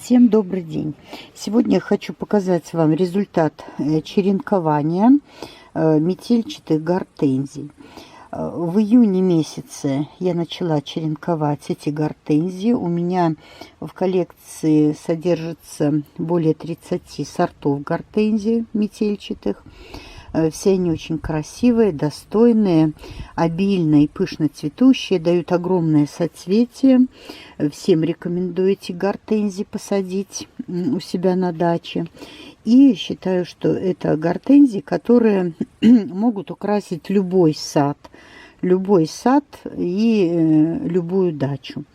Всем добрый день! Сегодня я хочу показать вам результат черенкования метельчатых гортензий. В июне месяце я начала черенковать эти гортензии. У меня в коллекции содержится более 30 сортов гортензий метельчатых. Все они очень красивые, достойные, обильные и пышно цветущие, дают огромное соцветие. Всем рекомендую эти гортензии посадить у себя на даче. И считаю, что это гортензии, которые могут украсить любой сад и любую дачу.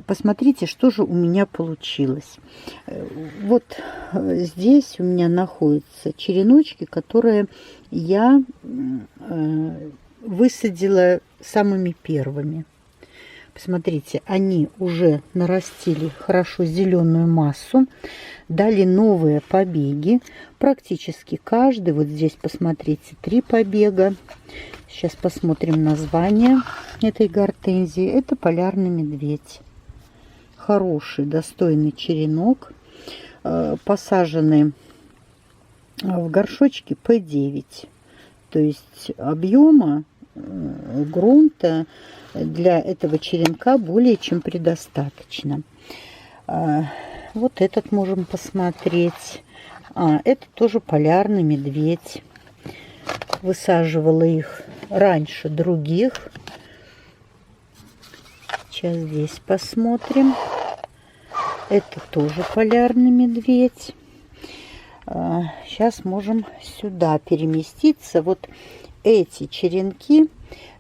Посмотрите, что же у меня получилось. Вот здесь у меня находятся череночки, которые я высадила самыми первыми. Посмотрите, они уже нарастили хорошо зеленую массу, дали новые побеги. Практически каждый, вот здесь посмотрите, 3 побега. Сейчас посмотрим название этой гортензии. Это полярный медведь. Хороший, достойный черенок. Посажены в горшочке P9. То есть объема грунта для этого черенка более чем предостаточно. Вот этот можем посмотреть. Это тоже полярный медведь. Высаживала их раньше других. Сейчас здесь посмотрим. Это тоже полярный медведь. Сейчас можем сюда переместиться. Вот эти черенки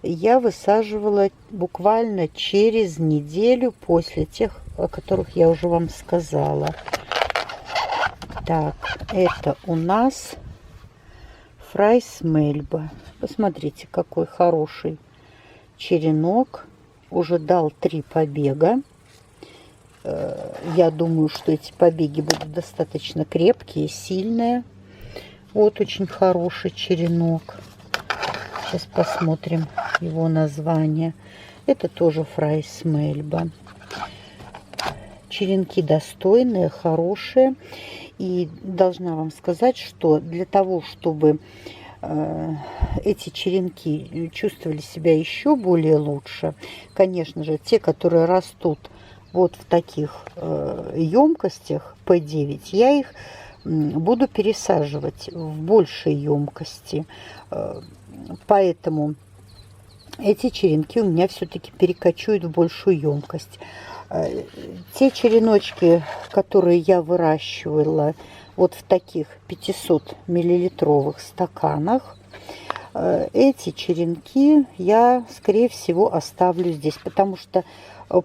я высаживала буквально через неделю после тех, о которых я уже вам сказала. Так, это у нас Фрайс Мельба. Посмотрите, какой хороший черенок. Уже дал 3 побега. Я думаю, что эти побеги будут достаточно крепкие, сильные. Вот очень хороший черенок. Сейчас посмотрим его название. Это тоже Фрайс Мельба. Черенки достойные, хорошие. И должна вам сказать, что для того, чтобы эти черенки чувствовали себя еще более лучше, конечно же, те, которые растут вот в таких емкостях P9, я их буду пересаживать в большей емкости. Поэтому эти черенки у меня все-таки перекочуют в большую емкость. Те череночки, которые я выращивала вот в таких 500 миллилитровых стаканах, эти черенки я, скорее всего, оставлю здесь, потому что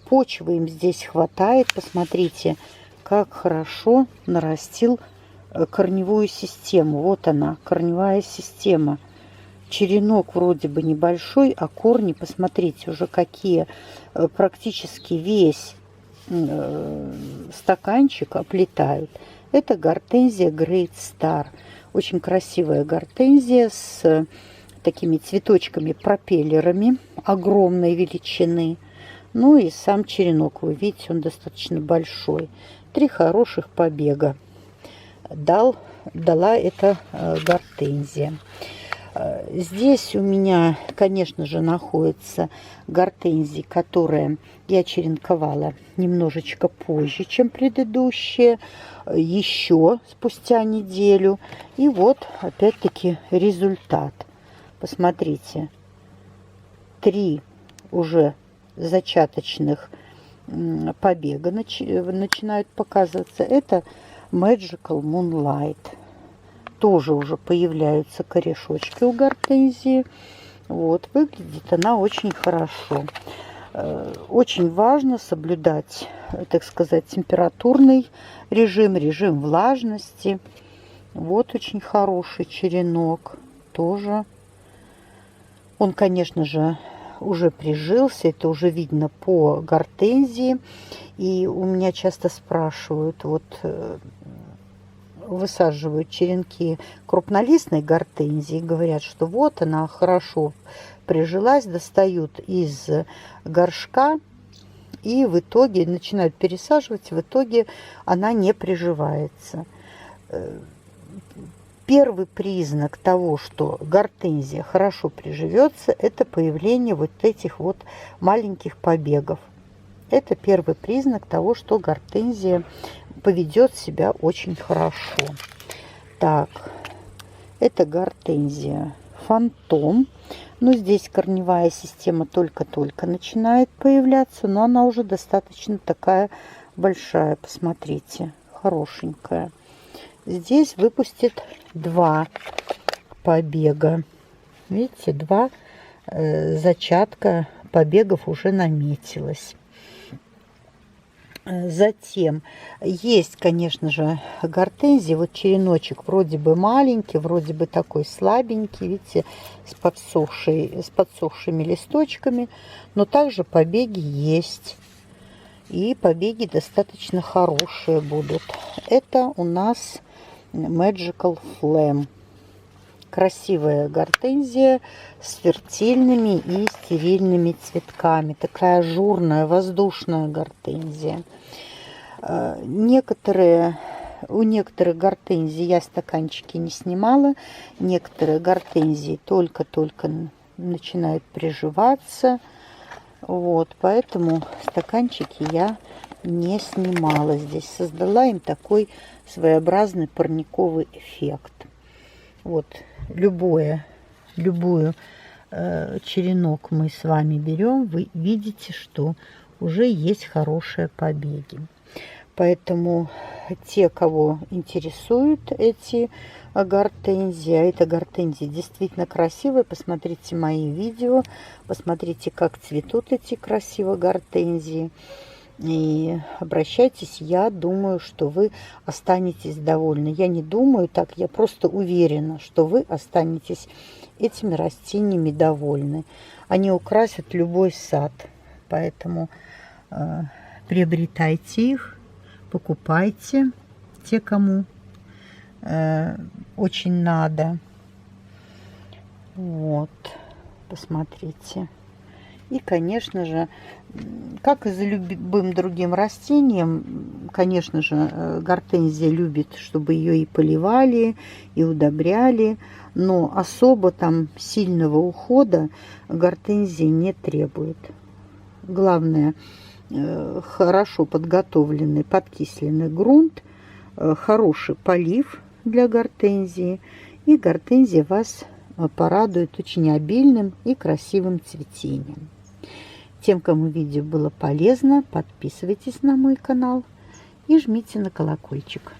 почвы им здесь хватает. Посмотрите, как хорошо нарастил корневую систему. Вот она, корневая система. Черенок вроде бы небольшой, а корни, посмотрите, уже какие, практически весь стаканчик оплетают. Это гортензия Great Star. Очень красивая гортензия с такими цветочками-пропеллерами огромной величины. Ну и сам черенок, вы видите, он достаточно большой. 3 хороших побега дала эта гортензия. Здесь у меня, конечно же, находятся гортензии, которые я черенковала немножечко позже, чем предыдущие, еще спустя неделю. И вот, опять-таки, результат. Посмотрите, 3 уже зачаточных побега начинают показываться. Это Magical Moonlight. Тоже уже появляются корешочки у гортензии. Вот, выглядит она очень хорошо. Очень важно соблюдать, так сказать, температурный режим влажности. Вот очень хороший черенок тоже. Он, конечно же, уже прижился, это уже видно по гортензии. И у меня часто спрашивают, вот высаживают черенки крупнолистной гортензии, говорят, что вот она хорошо прижилась, достают из горшка и в итоге начинают пересаживать, в итоге она не приживается. Первый признак того, что гортензия хорошо приживется, это появление вот этих вот маленьких побегов. Это первый признак того, что гортензия поведет себя очень хорошо. Так, это гортензия Фантом. Но здесь корневая система только-только начинает появляться, но она уже достаточно такая большая. Посмотрите, хорошенькая. Здесь выпустит 2 побега. Видите, 2 зачатка побегов уже наметилось. Затем есть, конечно же, гортензии. Вот череночек вроде бы маленький, вроде бы такой слабенький, видите, с подсохшими листочками, но также побеги есть. И побеги достаточно хорошие будут. Это у нас Magical Flame. Красивая гортензия с фертильными и стерильными цветками. Такая ажурная, воздушная гортензия. У некоторых гортензий я стаканчики не снимала. Некоторые гортензии только-только начинают приживаться. Вот, поэтому стаканчики я не снимала здесь. Создала им такой своеобразный парниковый эффект. Вот, любую черенок мы с вами берем, вы видите, что уже есть хорошие побеги. Поэтому те, кого интересуют эти гортензии, а это гортензии действительно красивые, посмотрите мои видео, посмотрите, как цветут эти красивые гортензии. И обращайтесь, я думаю, что вы останетесь довольны. Я не думаю так, я просто уверена, что вы останетесь этими растениями довольны. Они украсят любой сад, поэтому приобретайте их, покупайте, те, кому очень надо. Вот, посмотрите. И, конечно же, как и за любым другим растением, конечно же, гортензия любит, чтобы ее и поливали, и удобряли, но особо там сильного ухода гортензия не требует. Главное, хорошо подготовленный подкисленный грунт, хороший полив для гортензии, и гортензия вас порадует очень обильным и красивым цветением. Тем, кому видео было полезно, подписывайтесь на мой канал и жмите на колокольчик.